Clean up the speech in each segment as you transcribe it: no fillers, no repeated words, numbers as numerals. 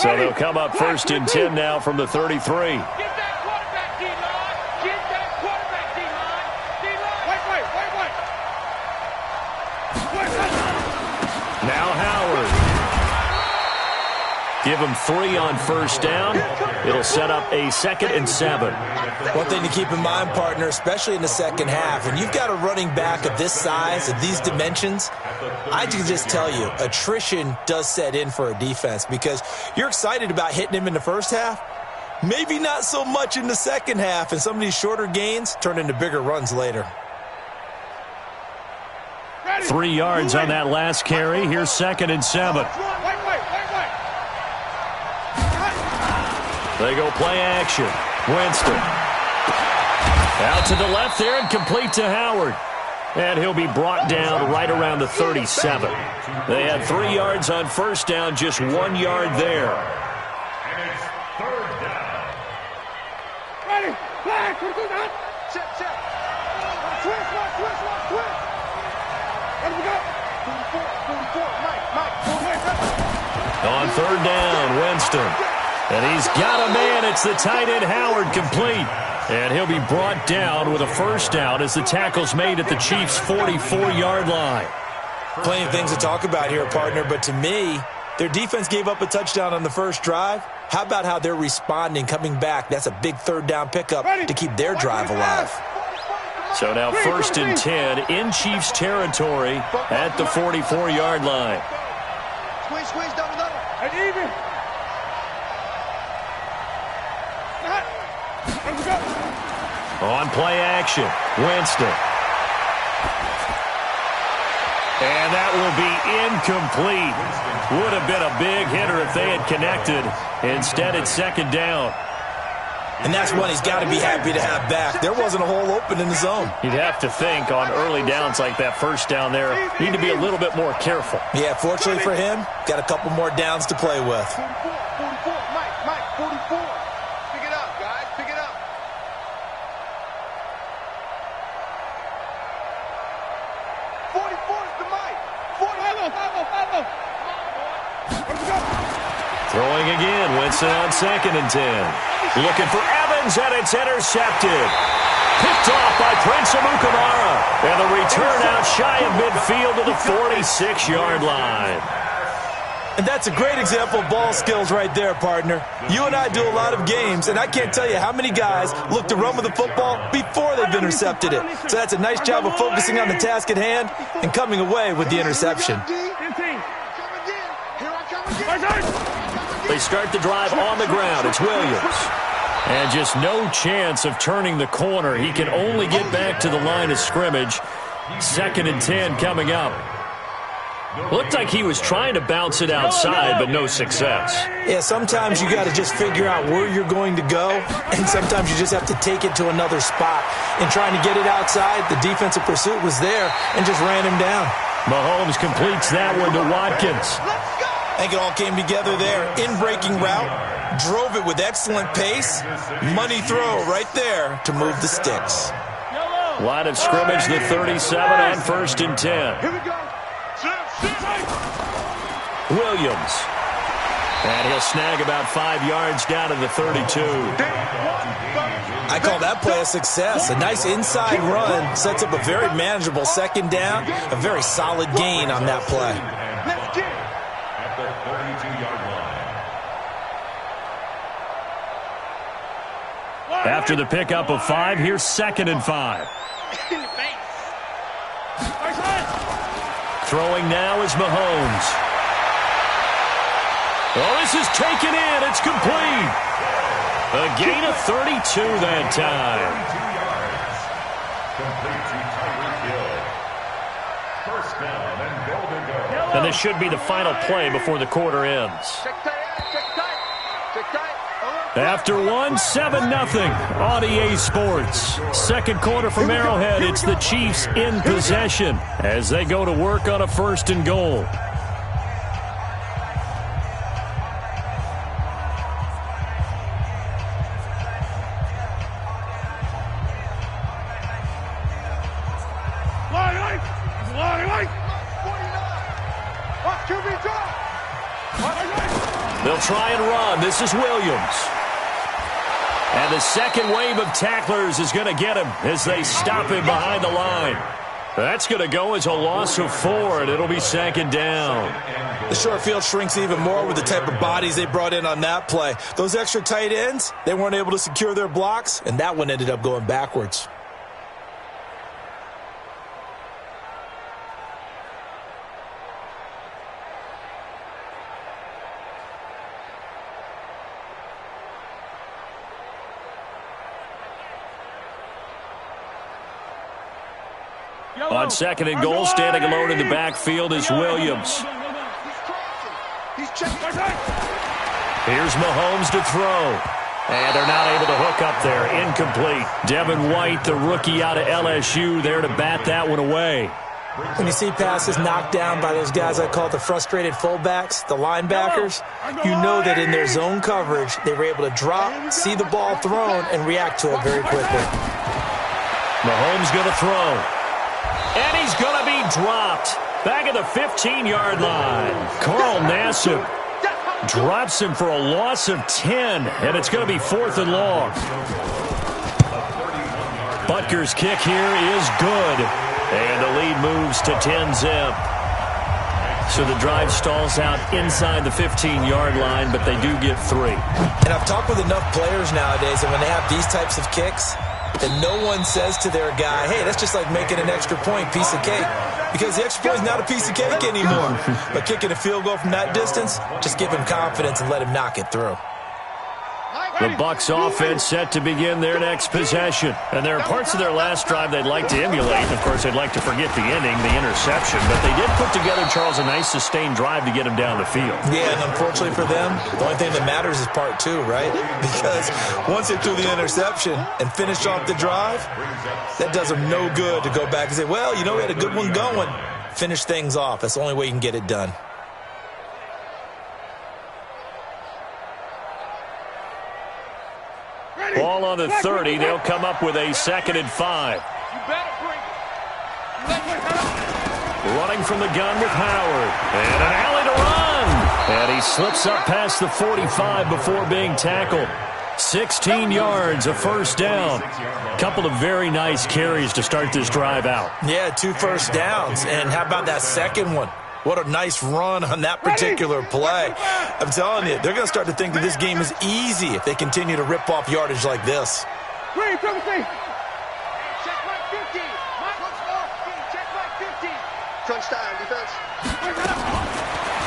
So they'll come up 1st and 10 now from the 33. Now Howard. Give him 3 on 1st down. It'll set up a 2nd and 7. One thing to keep in mind, partner, especially in the second half, when you've got a running back of this size, of these dimensions, I can just tell you, attrition does set in for a defense because you're excited about hitting him in the first half. Maybe not so much in the second half, and some of these shorter gains turn into bigger runs later. 3 yards on that last carry. Here's 2nd and 7. They go play action. Winston. Out to the left there and complete to Howard. And he'll be brought down right around the 37. They had 3 yards on 1st down, just 1 yard there. And it's 3rd down. Ready, flag, check. Twist. Let me go. 44, Mike. On 3rd down, Winston. And he's got a man. It's the tight end, Howard, complete. And he'll be brought down with a 1st down as the tackle's made at the Chiefs' 44-yard line. Plenty of things to talk about here, partner, but to me, their defense gave up a touchdown on the first drive. How about how they're responding, coming back? That's a big 3rd down pickup to keep their drive alive. So now 1st and 10 in Chiefs territory at the 44-yard line. Squeeze, double. And even. On play action, Winston. And that will be incomplete. Would have been a big hitter if they had connected. Instead, it's 2nd down. And that's one he's got to be happy to have back. There wasn't a hole open in the zone. You'd have to think on early downs like that 1st down there, you need to be a little bit more careful. Yeah, fortunately for him, got a couple more downs to play with. 44, Mike, 44. Pick it up, guys, pick it up. 44 is the Mike. 45. Throwing again, Winston on 2nd and 10. Looking for Evans, and it's intercepted. Picked off by Prince Amukamara. And the return out shy of midfield to the 46-yard line. And that's a great example of ball skills right there, partner. You and I do a lot of games, and I can't tell you how many guys look to run with the football before they've intercepted it. So that's a nice job of focusing on the task at hand and coming away with the interception. They start the drive on the ground. It's Williams. And just no chance of turning the corner. He can only get back to the line of scrimmage. 2nd and 10 coming up. Looked like he was trying to bounce it outside, but no success. Yeah, sometimes you got to just figure out where you're going to go, and sometimes you just have to take it to another spot. And trying to get it outside, the defensive pursuit was there and just ran him down. Mahomes completes that one to Watkins. I think it all came together there. In-breaking route, drove it with excellent pace. Money throw right there to move the sticks. Line of scrimmage, the 37 on 1st and 10. Here we go. Williams. And he'll snag about 5 yards down to the 32. I call that play a success. A nice inside run sets up a very manageable 2nd down. A very solid gain on that play. At the 32-yard line. After the pickup of 5, here's 2nd and 5. Throwing now is Mahomes. Oh, this is taken in. It's complete. A gain of 32 that time. 32 yards. Complete to Tyreek Hill. 1st down and goal to go. And this should be the final play before the quarter ends. Check tight. After 7-0 on EA Sports. 2nd quarter from Arrowhead. It's the Chiefs in possession as they go to work on a 1st and goal. They'll try and run. This is Williams. And the second wave of tacklers is going to get him as they stop him behind the line. That's going to go as a loss of 4, and it'll be second down. The short field shrinks even more with the type of bodies they brought in on that play. Those extra tight ends, they weren't able to secure their blocks, and that one ended up going backwards. On second and goal, standing alone in the backfield is Williams. Here's Mahomes to throw. And they're not able to hook up there. Incomplete. Devin White, the rookie out of LSU, there to bat that one away. When you see passes knocked down by those guys I call the frustrated fullbacks, the linebackers, you know that in their zone coverage, they were able to drop, see the ball thrown, and react to it very quickly. Mahomes going to throw. And he's going to be dropped. Back at the 15-yard line. Carl Nassib drops him for a loss of 10, and it's going to be 4th and long. Butker's kick here is good, and the lead moves to 10-zip. So the drive stalls out inside the 15-yard line, but they do get 3. And I've talked with enough players nowadays that when they have these types of kicks, that no one says to their guy, hey, that's just like making an extra point, piece of cake. Because the extra point is not a piece of cake anymore. But kicking a field goal from that distance, just give him confidence and let him knock it through. The Bucs offense set to begin their next possession. And there are parts of their last drive they'd like to emulate. Of course, they'd like to forget the ending, the interception. But they did put together, Charles, a nice sustained drive to get him down the field. Yeah, and unfortunately for them, the only thing that matters is part 2, right? Because once they threw the interception and finished off the drive, that does them no good to go back and say, well, you know, we had a good one going. Finish things off. That's the only way you can get it done. Ball on the 30. They'll come up with a 2nd and 5. Running from the gun with Howard. And an alley to run. And he slips up past the 45 before being tackled. 16 yards, a first down. Couple of very nice carries to start this drive out. Yeah, 2 first downs. And how about that second one? What a nice run on that particular play. I'm telling you, they're going to start to think that this game is easy if they continue to rip off yardage like this. Check right 50. Check right 50. Crunch time, defense.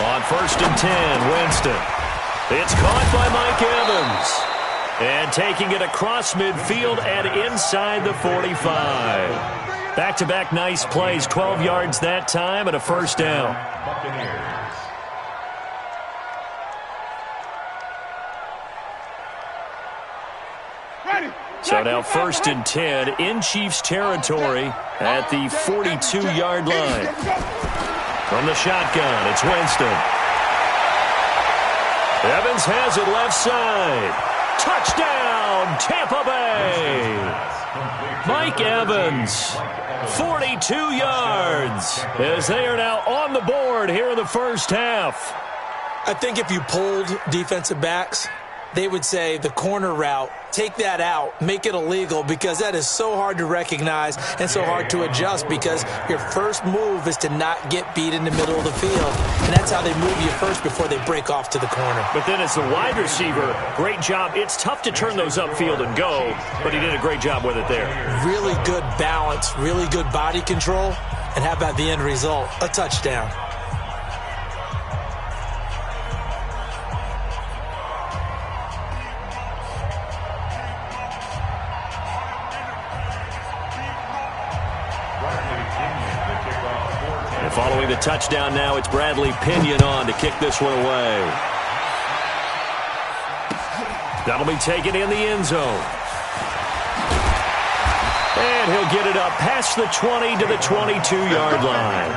On 1st and 10, Winston. It's caught by Mike Evans. And taking it across midfield and inside the 45. Back-to-back nice plays, 12 yards that time and a first down. So now 1st and 10 in Chiefs territory at the 42-yard line. From the shotgun, it's Winston. Evans has it left side. Touchdown, Tampa Bay. Mike Evans, 42 yards, as they are now on the board here in the first half. I think if you polled defensive backs, they would say the corner route, take that out, make it illegal, because that is so hard to recognize and so hard to adjust, because your first move is to not get beat in the middle of the field. And that's how they move you first before they break off to the corner. But then as the wide receiver, great job. It's tough to turn those upfield and go, but he did a great job with it there. Really good balance, really good body control. And how about the end result? A touchdown. Following the touchdown now, it's Bradley Pinion on to kick this one away. That'll be taken in the end zone. And he'll get it up past the 20 to the 22-yard line.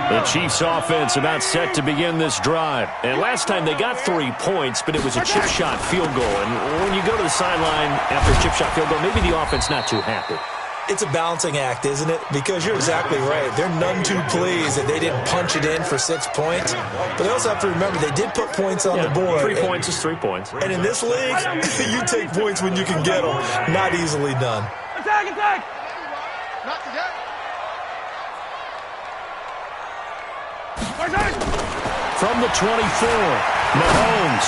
The Chiefs offense about set to begin this drive. And last time they got 3 points, but it was a chip shot field goal. And when you go to the sideline after a chip shot field goal, maybe the offense not too happy. It's a balancing act, isn't it? Because you're exactly right. They're none too pleased that they didn't punch it in for 6 points. But they also have to remember they did put points on the board. 3 points is 3 points. And in this league, you take points when you can get them. Not easily done. Attack, attack! Not today. From the 24, Mahomes.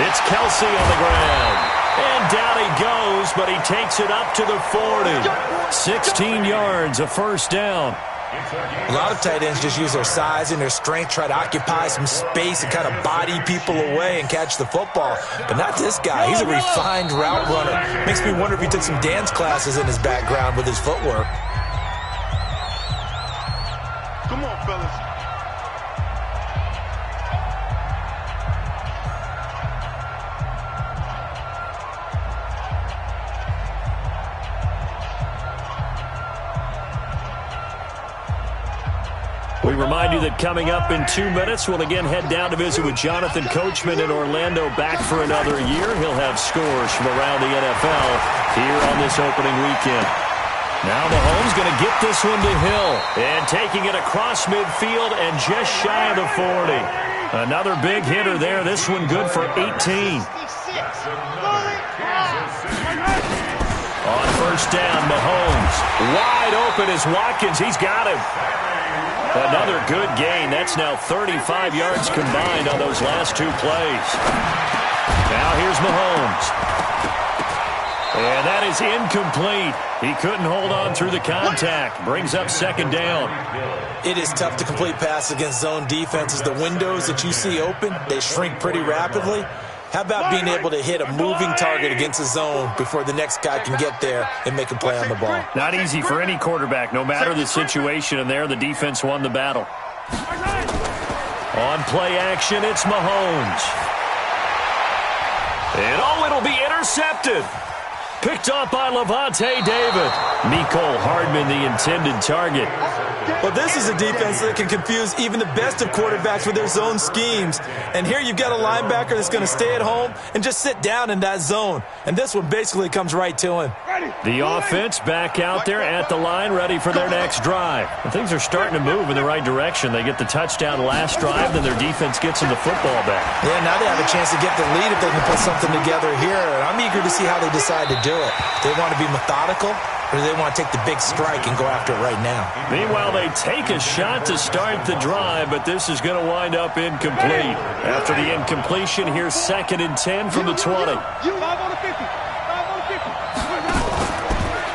It's Kelsey on the ground. And down he goes, but he takes it up to the 40. 16 yards, a first down. A lot of tight ends just use their size and their strength, try to occupy some space and kind of body people away and catch the football. But not this guy. He's a refined route runner. Makes me wonder if he took some dance classes in his background with his footwork. Come on, fellas. We remind you that coming up in 2 minutes, we'll again head down to visit with Jonathan Coachman in Orlando, back for another year. He'll have scores from around the NFL here on this opening weekend. Now Mahomes going to get this one to Hill, and taking it across midfield and just shy of the 40. Another big hitter there. This one good for 18. On first down, Mahomes. Wide open is Watkins. He's got him. Another good gain. That's now 35 yards combined on those last 2 plays. Now here's Mahomes. And that is incomplete. He couldn't hold on through the contact. Brings up second down. It is tough to complete passes against zone defenses. The windows that you see open, they shrink pretty rapidly. How about being able to hit a moving target against a zone before the next guy can get there and make a play on the ball? Not easy for any quarterback, no matter the situation, and there the defense won the battle. On play action, it's Mahomes. And it'll be intercepted. Picked off by Levante David. Mecole Hardman, the intended target. Well, this is a defense that can confuse even the best of quarterbacks with their zone schemes. And here you've got a linebacker that's going to stay at home and just sit down in that zone. And this one basically comes right to him. The offense back out there at the line, ready for their next drive. And things are starting to move in the right direction. They get the touchdown last drive, then their defense gets them the football back. Yeah, now they have a chance to get the lead if they can put something together here. And I'm eager to see how they decide to do it. They want to be methodical, or do they want to take the big strike and go after it right now? Meanwhile, they take a shot to start the drive, but this is going to wind up incomplete. After the incompletion, here's 2nd and 10 from the 20.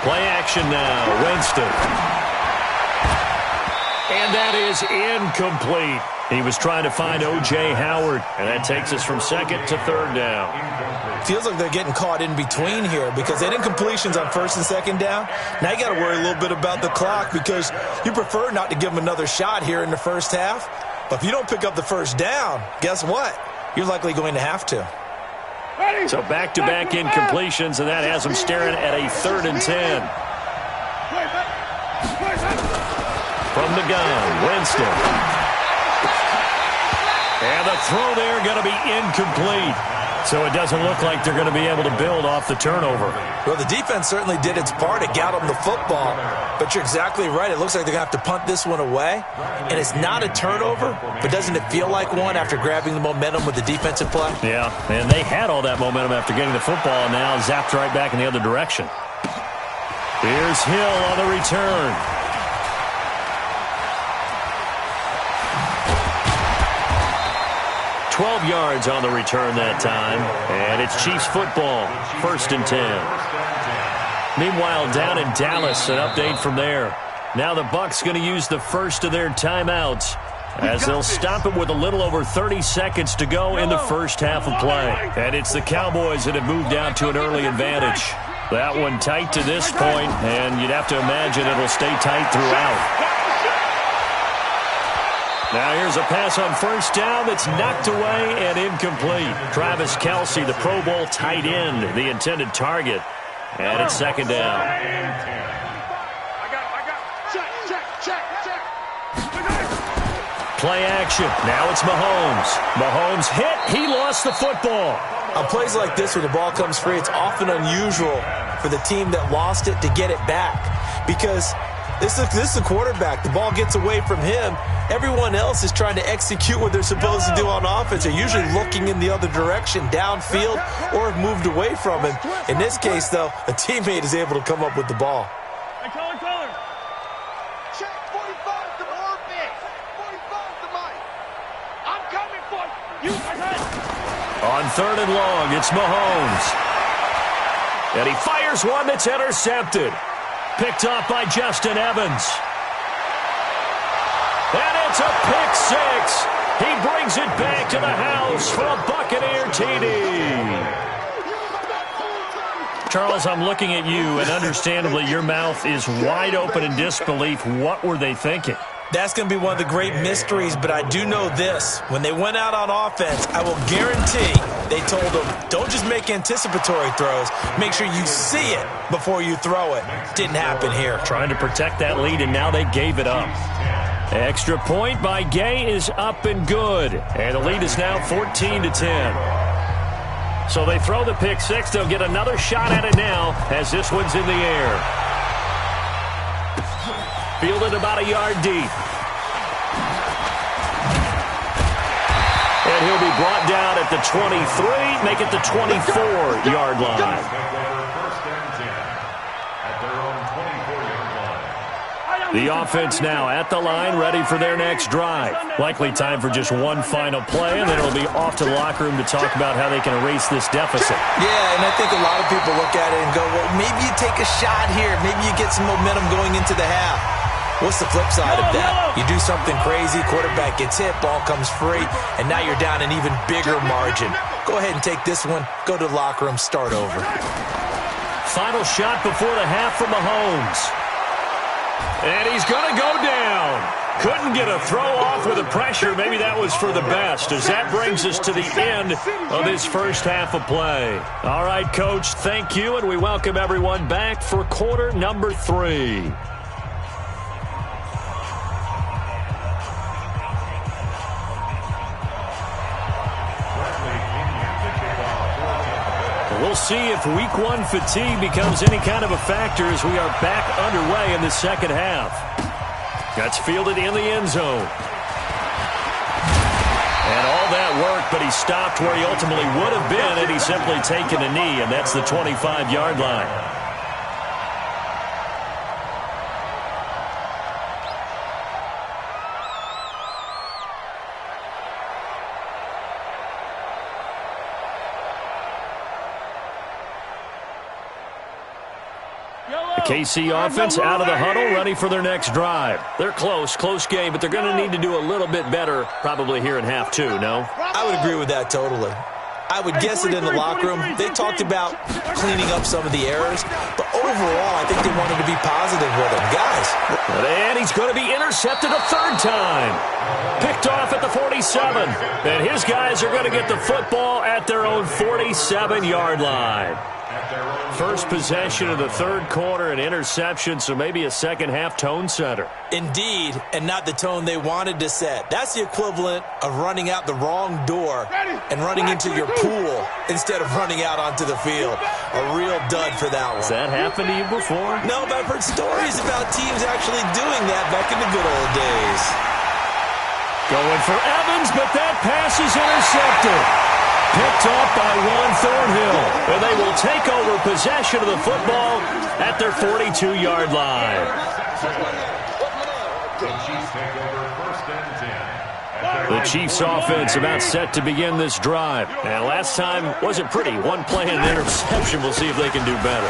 Play action now, Winston. And that is incomplete. He was trying to find O.J. Howard, and that takes us from 2nd to 3rd down. Feels like they're getting caught in between here because they had incompletions on 1st and 2nd down. Now you got to worry a little bit about the clock because you prefer not to give them another shot here in the first half. But if you don't pick up the first down, guess what? You're likely going to have to. So back-to-back incompletions, and that has them staring at a 3rd and 10. From the gun, Winston. And the throw there going to be incomplete. So it doesn't look like they're going to be able to build off the turnover. Well, the defense certainly did its part. It got them the football. But you're exactly right. It looks like they're going to have to punt this one away. And it's not a turnover, but doesn't it feel like one after grabbing the momentum with the defensive play? Yeah, and they had all that momentum after getting the football, and now zapped right back in the other direction. Here's Hill on the return. $12 yards on the return that time, and it's Chiefs football, 1st and 10. Meanwhile, down in Dallas, an update from there. Now the Bucs going to use the first of their timeouts as they'll stop it with a little over 30 seconds to go in the first half of play. And it's the Cowboys that have moved out to an early advantage. That one tight to this point, and you'd have to imagine it'll stay tight throughout. Now here's a pass on first down that's knocked away and incomplete. Travis Kelce, the Pro Bowl tight end, the intended target. And it's 2nd down. Play action. Now it's Mahomes. Mahomes hit. He lost the football. On plays like this where the ball comes free, it's often unusual for the team that lost it to get it back because this is the quarterback. The ball gets away from him. Everyone else is trying to execute what they're supposed to do on offense. They're usually looking in the other direction, downfield, or have moved away from him. In this case, though, a teammate is able to come up with the ball. Hey, color. Check 45 to Orphan. 45 to Mike. I'm coming for you. On 3rd and long, it's Mahomes. And he fires one that's intercepted. Picked off by Justin Evans. And it's a pick six. He brings it back to the house for a Buccaneer TD. Charles, I'm looking at you, and understandably, your mouth is wide open in disbelief. What were they thinking? That's going to be one of the great mysteries, but I do know this. When they went out on offense, I will guarantee they told them, don't just make anticipatory throws. Make sure you see it before you throw it. Didn't happen here. Trying to protect that lead, and now they gave it up. Extra point by Gay is up and good. And the lead is now 14-10. So they throw the pick six. They'll get another shot at it now as this one's in the air. Fielded about a yard deep. And he'll be brought down at the 23, make it the 24-yard line. The offense now at the line, ready for their next drive. Likely time for just one final play, and then it'll be off to the locker room to talk about how they can erase this deficit. Yeah, and I think a lot of people look at it and go, well, maybe you take a shot here. Maybe you get some momentum going into the half. What's the flip side of that? You do something crazy, quarterback gets hit, ball comes free, and now you're down an even bigger margin. Go ahead and take this one, go to the locker room, start over. Final shot before the half from Mahomes. And he's going to go down. Couldn't get a throw off with the pressure. Maybe that was for the best, as that brings us to the end of this first half of play. All right, Coach, thank you, and we welcome everyone back for quarter number 3. We'll see if week 1 fatigue becomes any kind of a factor as we are back underway in the second half. That's fielded in the end zone. And all that work, but he stopped where he ultimately would have been had he simply taken a knee, and that's the 25-yard line. KC offense out of the huddle, ready for their next drive. They're close game, but they're going to need to do a little bit better probably here in half 2, no? I would agree with that totally. I would guess it in the locker room. They talked about cleaning up some of the errors, but overall, I think they wanted to be positive with them. Guys. And he's going to be intercepted a third time. Picked off at the 47. And his guys are going to get the football at their own 47-yard line. First possession of the third quarter, an interception, so maybe a second-half tone setter. Indeed, and not the tone they wanted to set. That's the equivalent of running out the wrong door and running into your pool instead of running out onto the field. A real dud for that one. Has that happened to you before? No, but I've heard stories about teams actually doing that back in the good old days. Going for Evans, but that pass is intercepted. Picked off by Juan Thornhill, and they will take over possession of the football at their 42-yard line. The Chiefs offense about set to begin this drive. And last time wasn't pretty. One play and an interception. We'll see if they can do better.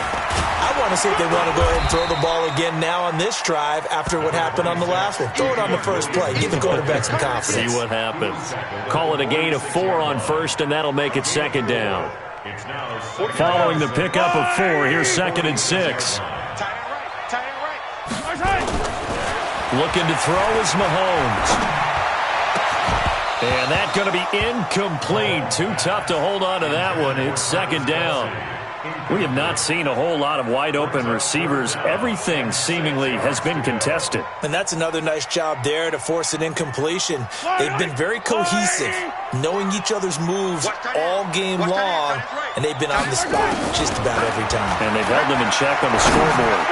I want to see if they want to go ahead and throw the ball again now on this drive after what happened on the last one. Throw it on the first play. Give the quarterback some confidence. See what happens. Call it a gain of 4 on first, and that'll make it second down. Following the pickup of 4, here's 2nd and 6. Looking to throw is Mahomes. And that's going to be incomplete. Too tough to hold on to that one. It's second down. We have not seen a whole lot of wide-open receivers. Everything seemingly has been contested. And that's another nice job there to force an incompletion. They've been very cohesive, knowing each other's moves all game long, and they've been on the spot just about every time. And they've held them in check on the scoreboard.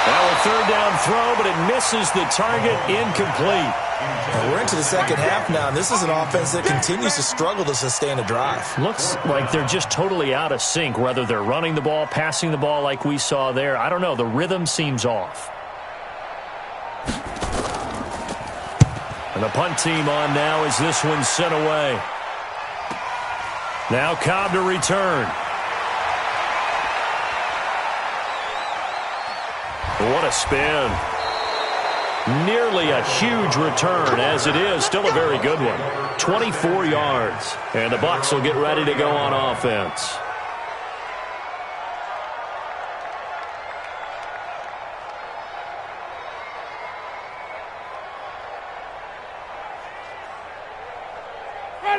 Now a third down throw, but it misses the target, incomplete. And we're into the second half now, and this is an offense that continues to struggle to sustain a drive. Looks like they're just totally out of sync, whether they're running the ball, passing the ball like we saw there. I don't know. The rhythm seems off. And the punt team on now as this one's sent away. Now Cobb to return. What a spin. Nearly a huge return. As it is, still a very good one. 24 yards. And the Bucs will get ready to go on offense.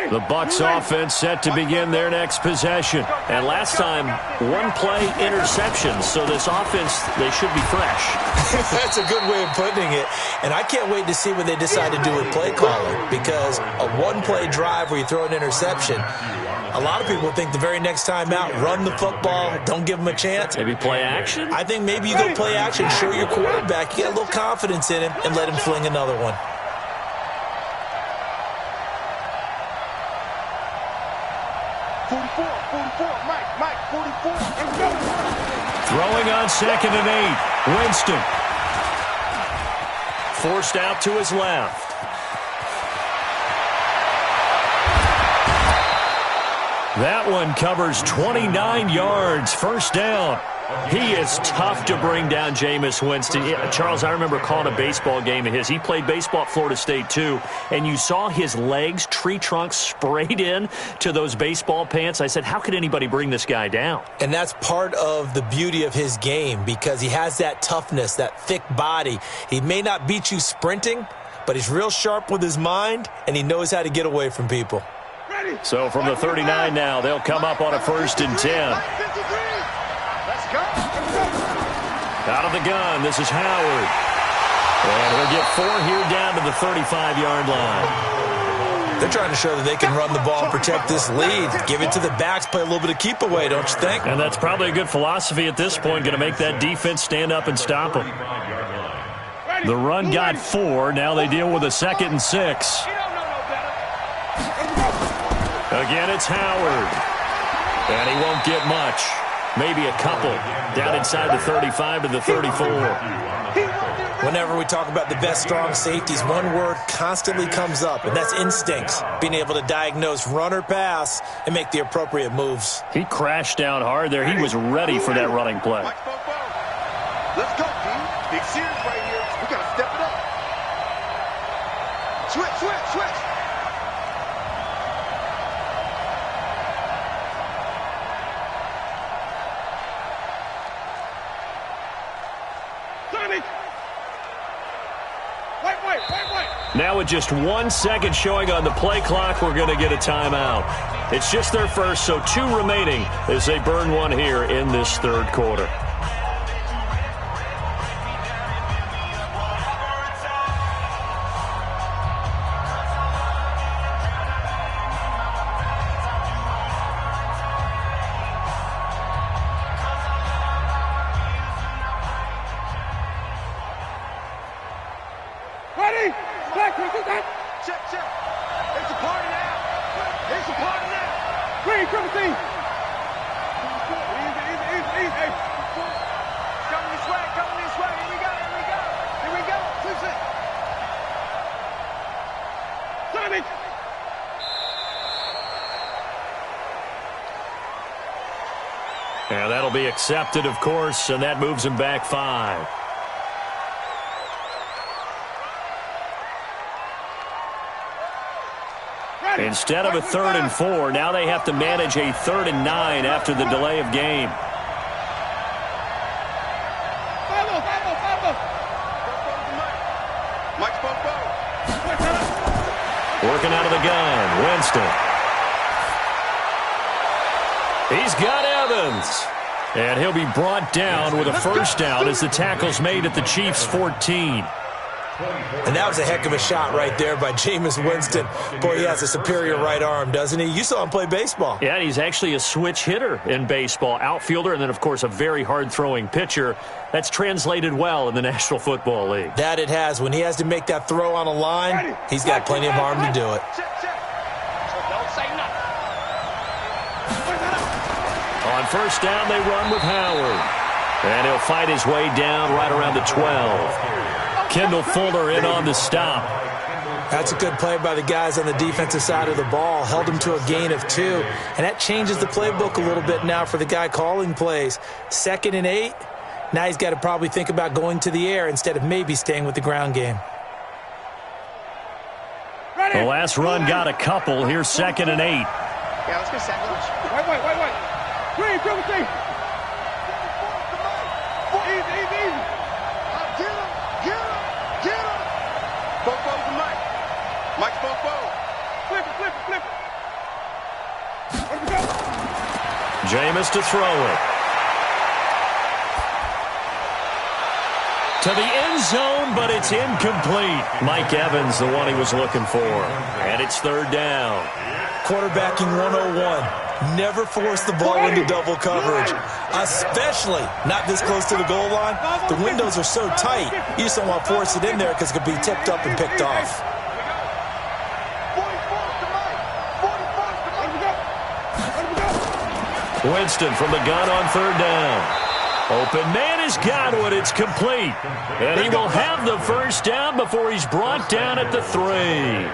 The Bucs offense set to begin their next possession. And last time, one-play interception. So this offense, they should be fresh. That's a good way of putting it. And I can't wait to see what they decide to do with play calling. Because a one-play drive where you throw an interception, a lot of people think the very next time out, run the football, don't give them a chance. Maybe play action? I think maybe you go play action, show your quarterback, you get a little confidence in him, and let him fling another one. Throwing on 2nd and 8. Winston. Forced out to his left. That one covers 29 yards. First down. He is tough to bring down, Jameis Winston. Yeah, Charles, I remember calling a baseball game of his. He played baseball at Florida State, too. And you saw his legs, tree trunks sprayed in to those baseball pants. I said, how could anybody bring this guy down? And that's part of the beauty of his game because he has that toughness, that thick body. He may not beat you sprinting, but he's real sharp with his mind, and he knows how to get away from people. So from the 39 now, they'll come up on a 1st and 10. Out of the gun, this is Howard. And he'll get 4 here down to the 35-yard line. They're trying to show that they can run the ball and protect this lead. Give it to the backs, play a little bit of keep away, don't you think? And that's probably a good philosophy at this point, going to make that defense stand up and stop them. The run got 4. Now they deal with a 2nd and 6. Again, it's Howard. And he won't get much. Maybe a couple. Down inside the 35 to the 34. Whenever we talk about the best strong safeties, one word constantly comes up, and that's instincts. Being able to diagnose run or pass and make the appropriate moves. He crashed down hard there. He was ready for that running play. Let's go, team. Big series right here. We got to step it up. Switch. Now with just 1 second showing on the play clock, we're going to get a timeout. It's just their first, so 2 remaining as they burn one here in this 3rd quarter. Check. It's a party now. Green, triple team. Easy. Coming this way. Here we go. Switch it. Tommy. And that'll be accepted, of course, and that moves them back 5. Instead of a 3rd and 4, now they have to manage a 3rd and 9 after the delay of game. Working out of the gun, Winston. He's got Evans. And he'll be brought down with a first down as the tackle's made at the Chiefs' 14. And that was a heck of a shot right there by Jameis Winston. Boy, he has a superior right arm, doesn't he? You saw him play baseball. Yeah, he's actually a switch hitter in baseball. Outfielder and then, of course, a very hard-throwing pitcher. That's translated well in the National Football League. That it has. When he has to make that throw on a line, he's got plenty of arm to do it. On first down, they run with Howard. And he'll fight his way down right around the 12. Kendall Fuller in on the stop. That's a good play by the guys on the defensive side of the ball. Held him to a gain of 2. And that changes the playbook a little bit now for the guy calling plays. 2nd and 8. Now he's got to probably think about going to the air instead of maybe staying with the ground game. The last run got a couple. Here's 2nd and 8. Yeah, let's get second. Wait. 3, 3. Easy. Get him. Both to Mike. Mike's both. Flip it. Where'd we go? Jameis to throw it. To the end zone, but it's incomplete. Mike Evans, the one he was looking for. And it's 3rd down. Quarterbacking 101. Never force the ball into double coverage, especially not this close to the goal line. The windows are so tight, you just don't want to force it in there because it could be tipped up and picked off. Winston from the gun on 3rd down. Open man has got it. It's complete. And he will have the first down before he's brought down at the 3.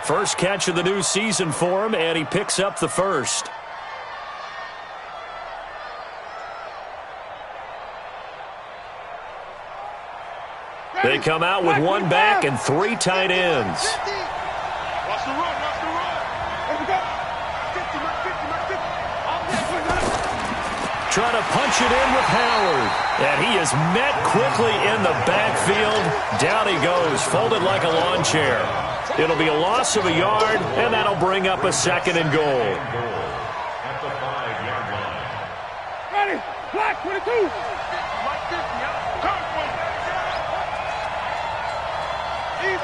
First catch of the new season for him, and he picks up the first. They come out with 1 back and 3 tight ends. Watch the run. Where we go? 50. Trying to punch it in with Howard. And he is met quickly in the backfield. Down he goes, folded like a lawn chair. It'll be a loss of a yard, and that'll bring up a 2nd and goal. At the 5-yard line. Ready? Black 22. Easy.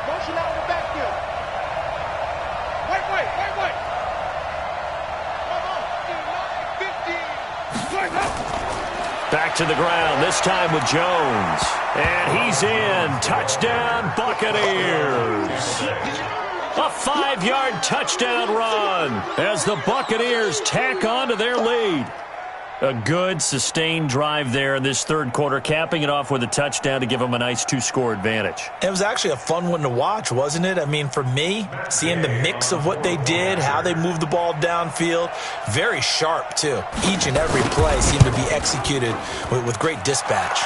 Motion out of the backfield. Wait. Come on. 50. Back to the ground, this time with Jones. And he's in. Touchdown, Buccaneers. A 5-yard touchdown run as the Buccaneers tack on to their lead. A good, sustained drive there in this 3rd quarter, capping it off with a touchdown to give them a nice 2-score advantage. It was actually a fun one to watch, wasn't it? I mean, for me, seeing the mix of what they did, how they moved the ball downfield, very sharp, too. Each and every play seemed to be executed with great dispatch.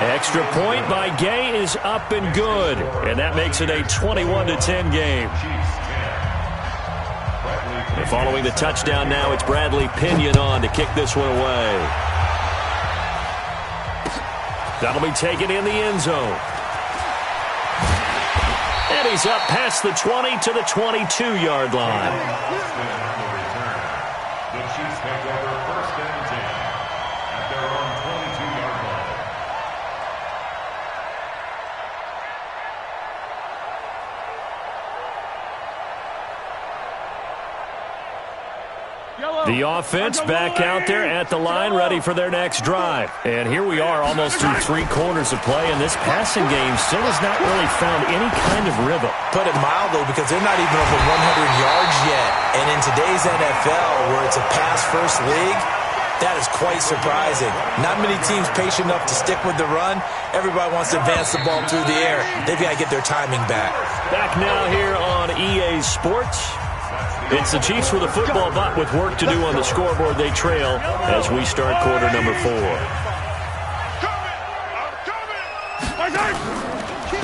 Extra point by Gay is up and good, and that makes it a 21-10 game. And following the touchdown now, it's Bradley Pinion on to kick this one away. That'll be taken in the end zone. And he's up past the 20 to the 22-yard line. The Chiefs take over 1st and 10 at their own 22-yard line. The offense back out there at the line, ready for their next drive. And here we are almost through 3 quarters of play, and this passing game still has not really found any kind of rhythm. Put it mildly, because they're not even over 100 yards yet. And in today's NFL, where it's a pass-first league, that is quite surprising. Not many teams patient enough to stick with the run. Everybody wants to advance the ball through the air. They've got to get their timing back. Back now here on EA Sports. It's the Chiefs with a football, but with work to do on the scoreboard, they trail as we start quarter number 4.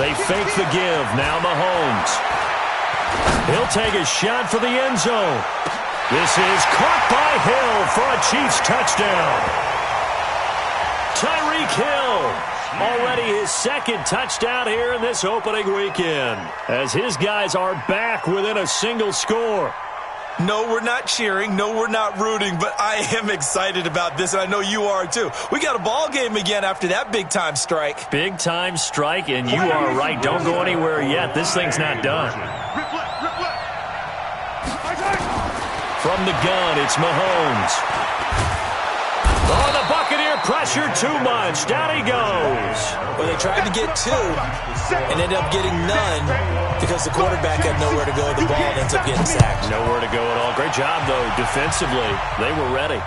They fake the give. Now Mahomes. He'll take a shot for the end zone. This is caught by Hill for a Chiefs touchdown. Tyreek Hill. Already his 2nd touchdown here in this opening weekend, as his guys are back within a single score. No, we're not cheering. No, we're not rooting, but I am excited about this, and I know you are too. We got a ball game again after that big-time strike. Big-time strike, and you are right. Don't go anywhere yet. This thing's not done. From the gun, it's Mahomes. Oh, the Buccaneer pressure too much. Down he goes. Well, they tried to get two and ended up getting none because the quarterback had nowhere to go. The ball ends up getting sacked. Nowhere to go at all. Great job, though, defensively. They were ready.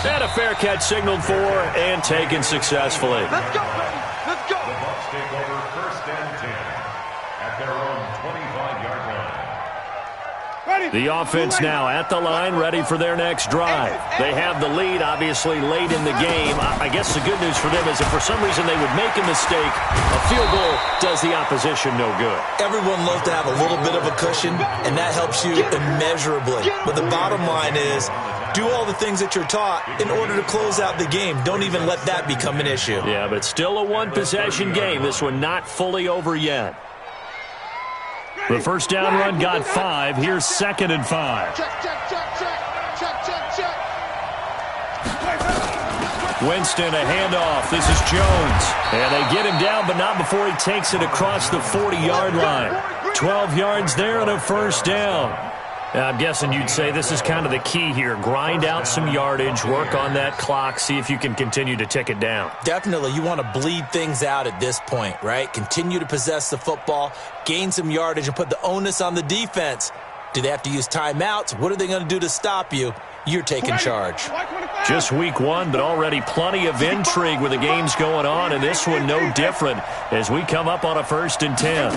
And a fair catch signaled for and taken successfully. Let's go, baby. Let's go. The Bucs take over 1st and 10 at their own 25-yard line. The offense now at the line, ready for their next drive. They have the lead, obviously, late in the game. I guess the good news for them is if for some reason they would make a mistake, a field goal does the opposition no good. Everyone loves to have a little bit of a cushion, and that helps you immeasurably. But the bottom line is, do all the things that you're taught in order to close out the game. Don't even let that become an issue. Yeah, but still a one-possession game. This one not fully over yet. The first down run got 5. Here's 2nd and 5. Check, check, check, check. Check, check, check. Winston, a handoff. This is Jones. And they get him down, but not before he takes it across the 40-yard line. 12 yards there and a first down. I'm guessing you'd say this is kind of the key here. Grind out some yardage, work on that clock, see if you can continue to tick it down. Definitely. You want to bleed things out at this point, right? Continue to possess the football, gain some yardage, and put the onus on the defense. Do they have to use timeouts? What are they going to do to stop you? You're taking charge. Just week 1, but already plenty of intrigue with the games going on, and this one no different as we come up on a 1st and 10.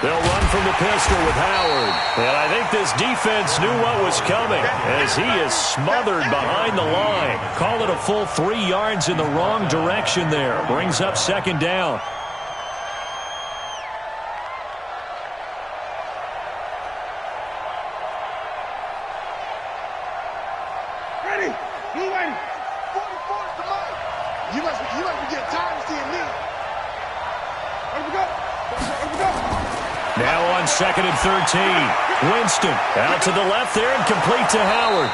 They'll run from the pistol with Howard. And I think this defense knew what was coming as he is smothered behind the line. Call it a full 3 yards in the wrong direction there. Brings up 2nd down. Ready? Who ready? 44 is the mic. You must be getting tired of seeing me. Where we go? Where we go? Now on 2nd and 13. Winston out to the left there and complete to Howard.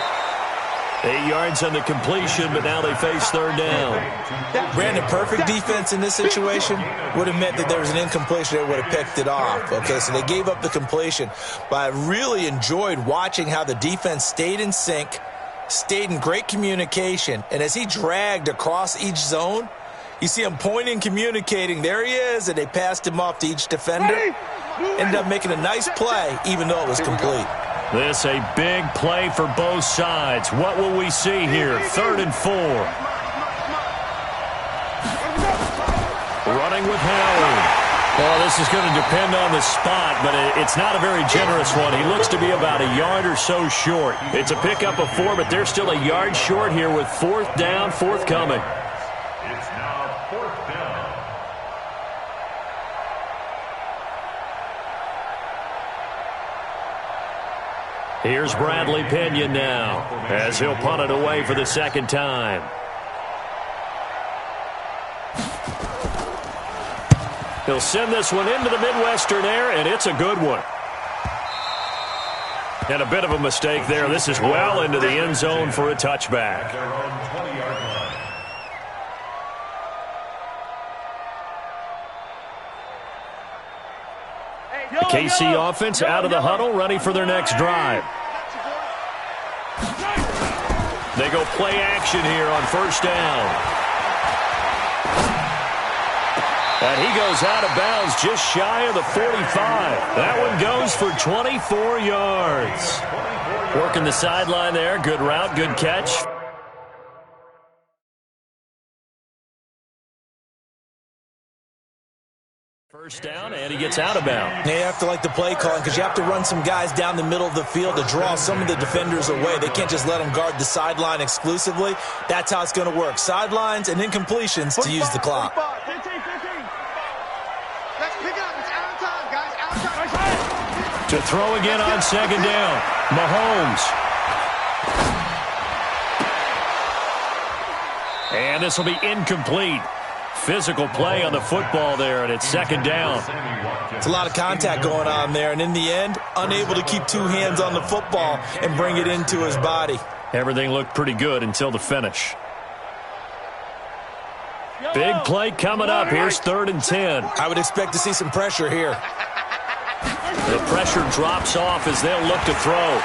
8 yards on the completion, but now they face 3rd down. Brandon, perfect defense in this situation would have meant that there was an incompletion. They would have picked it off. Okay, so they gave up the completion. But I really enjoyed watching how the defense stayed in sync, stayed in great communication, and as he dragged across each zone, you see him pointing, communicating. There he is, and they passed him off to each defender. Ended up making a nice play, even though it was complete. This a big play for both sides. What will we see here? 3rd and 4. Running with Howard. Well, this is going to depend on the spot, but it's not a very generous one. He looks to be about a yard or so short. It's a pickup of 4, but they're still a yard short here with 4th down, forthcoming. It's now 4th down. Here's Bradley Pinion now as he'll punt it away for the 2nd time. He'll send this one into the Midwestern air, and it's a good one. And a bit of a mistake there. This is well into the end zone for a touchback. Their own 20-yard line. The KC offense out of the huddle, ready for their next drive. They go play action here on 1st down. And he goes out of bounds just shy of the 45. That one goes for 24 yards. Working the sideline there. Good route, good catch. First down, and he gets out of bounds. They have to like the play calling because you have to run some guys down the middle of the field to draw some of the defenders away. They can't just let them guard the sideline exclusively. That's how it's going to work. Sidelines and incompletions to use the clock. 15, 15. Let's pick it up. It's out of time, guys. Out of time. To throw again on 2nd down. Mahomes. And this will be incomplete. Physical play on the football there, and it's second down. It's a lot of contact going on there, and in the end, unable to keep two hands on the football and bring it into his body. Everything looked pretty good until the finish. Big play coming up. Here's 3rd and 10. I would expect to see some pressure here. The pressure drops off as they'll look to throw.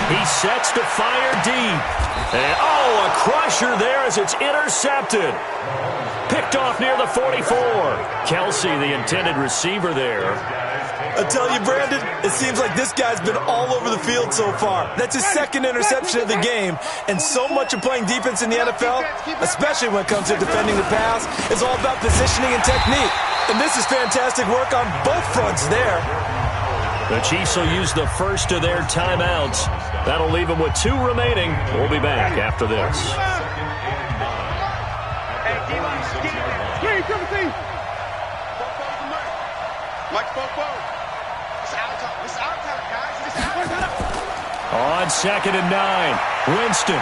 He sets to fire deep. And, a crusher there as it's intercepted. Picked off near the 44. Kelsey, the intended receiver there. I tell you, Brandon, it seems like this guy's been all over the field so far. That's his 2nd interception of the game. And so much of playing defense in the NFL, especially when it comes to defending the pass, is all about positioning and technique. And this is fantastic work on both fronts there. The Chiefs will use the first of their timeouts. That'll leave them with 2 remaining. We'll be back after this. On 2nd and 9, Winston.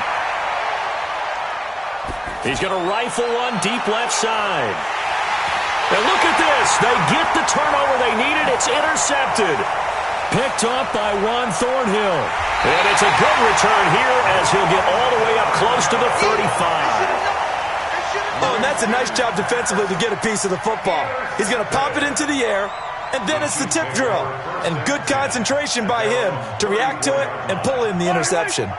He's going to rifle one deep left side. And look at this. They get the turnover they needed. It's intercepted. Picked off by Juan Thornhill. And it's a good return here as he'll get all the way up close to the 35. Oh, and that's a nice job defensively to get a piece of the football. He's going to pop it into the air, and then it's the tip drill. And good concentration by him to react to it and pull in the interception.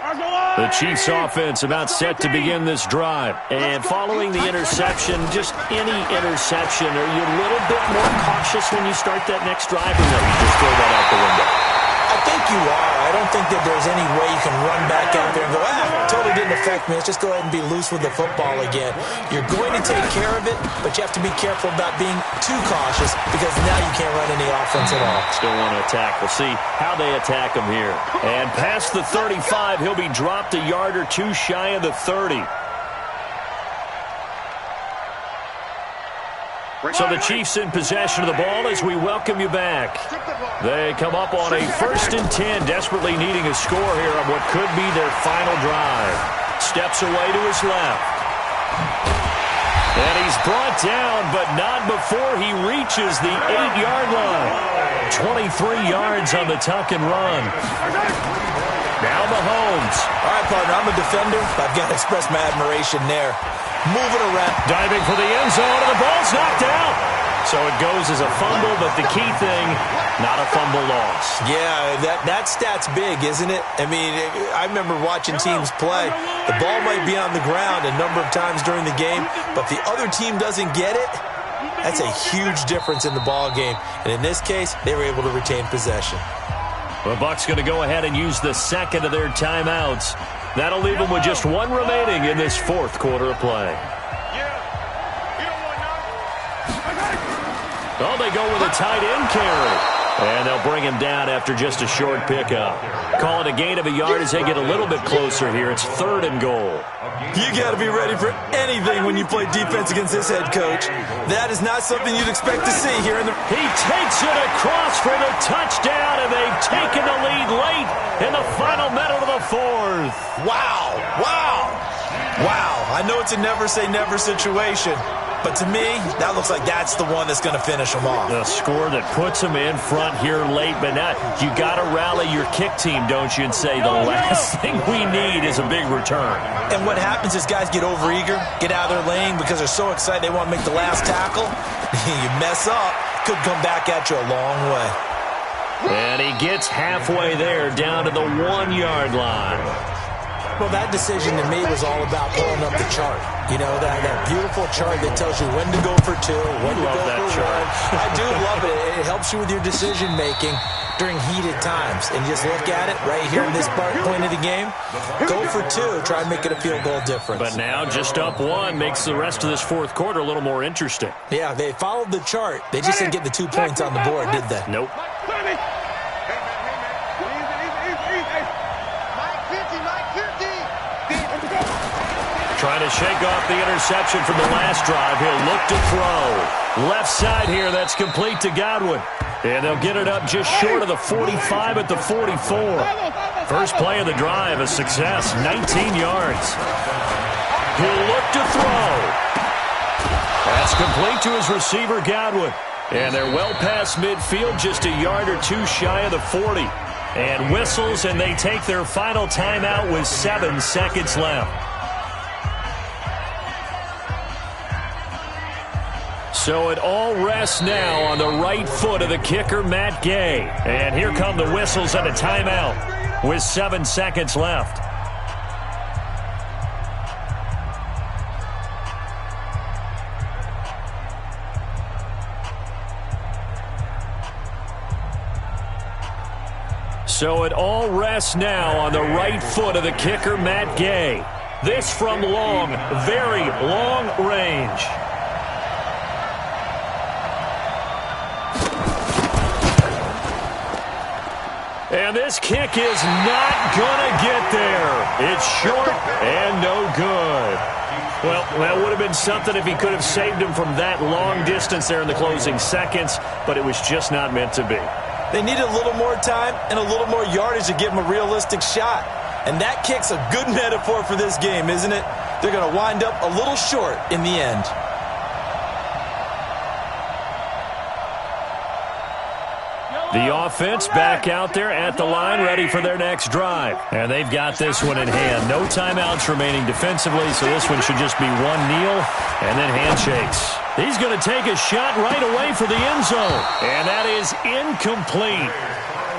The Chiefs offense about set to begin this drive. And following the interception, just any interception, are you a little bit more cautious when you start that next drive, or no, you just throw that out the window? I think you are. I don't think that there's any way you can run back out there and go, totally didn't affect me. Let's just go ahead and be loose with the football again. You're going to take care of it, but you have to be careful about being too cautious because now you can't run any offense at all. Still want to attack. We'll see how they attack him here. And past the 35, he'll be dropped a yard or 2 shy of the 30. So the Chiefs in possession of the ball as we welcome you back. They come up on a 1st and 10, desperately needing a score here on what could be their final drive. Steps away to his left. And he's brought down, but not before he reaches the 8-yard line. 23 yards on the tuck and run. Now Mahomes. All right, partner, I'm a defender. I've got to express my admiration there. Moving around. Diving for the end zone, and the ball's knocked out. So it goes as a fumble, but the key thing, not a fumble loss. Yeah, that stat's big, isn't it? I mean, I remember watching teams play. The ball might be on the ground a number of times during the game, but if the other team doesn't get it, that's a huge difference in the ball game. And in this case, they were able to retain possession. The Bucs going to go ahead and use the 2nd of their timeouts. That'll leave them with just 1 remaining in this 4th quarter of play. Oh, they go with a tight end carry. And they'll bring him down after just a short pickup. Call it a gain of a yard as they get a little bit closer here. It's 3rd and goal. You got to be ready for anything when you play defense against this head coach. That is not something you'd expect to see here in the... He takes it across for the touchdown, and they've taken the lead late in the final minute of the 4th. Wow. I know it's a never-say-never situation, but to me, that looks like that's the one that's going to finish them off. The score that puts them in front here late, but now you got to rally your kick team, don't you, and say the last thing we need is a big return. And what happens is guys get overeager, get out of their lane because they're so excited they want to make the last tackle. You mess up, could come back at you a long way. And he gets halfway there, down to the 1-yard line. Well, that decision to me was all about pulling up the chart. You know, that beautiful chart that tells you when to go for 2, when to go for 1. I do love it. It helps you with your decision-making during heated times. And just look at it right here in this point of the game. Go for 2, try and make it a field goal difference. But now just up 1 makes the rest of this 4th quarter a little more interesting. Yeah, they followed the chart. They just didn't get the 2 points on the board, did they? Nope. Trying to shake off the interception from the last drive. He'll look to throw. Left side here, that's complete to Godwin. And they'll get it up just short of the 45 at the 44. First play of the drive, a success, 19 yards. He'll look to throw. That's complete to his receiver, Godwin. And they're well past midfield, just a yard or two shy of the 40. And whistles, and they take their final timeout with 7 seconds left. So it all rests now on the right foot of the kicker, Matt Gay. And here come the whistles and a timeout with 7 seconds left. So it all rests now on the right foot of the kicker, Matt Gay. This from long, very long range. And this kick is not going to get there. It's short and no good. Well, that would have been something if he could have saved him from that long distance there in the closing seconds, but it was just not meant to be. They needed a little more time and a little more yardage to give him a realistic shot. And that kick's a good metaphor for this game, isn't it? They're going to wind up a little short in the end. The offense back out there at the line, ready for their next drive. And they've got this one in hand. No timeouts remaining defensively, so this one should just be one kneel and then handshakes. He's going to take a shot right away for the end zone. And that is incomplete.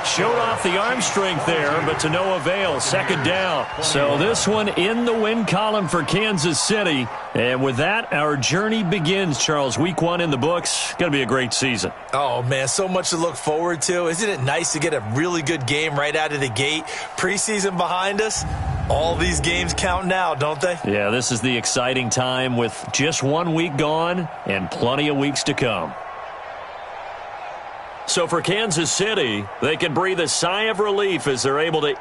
Showed off the arm strength there, but to no avail. Second down. So this one in the win column for Kansas City. And with that, our journey begins, Charles. Week 1 in the books. Going to be a great season. Oh, man, so much to look forward to. Isn't it nice to get a really good game right out of the gate? Preseason behind us. All these games count now, don't they? Yeah, this is the exciting time with just 1 week gone and plenty of weeks to come. So for Kansas City, they can breathe a sigh of relief as they're able to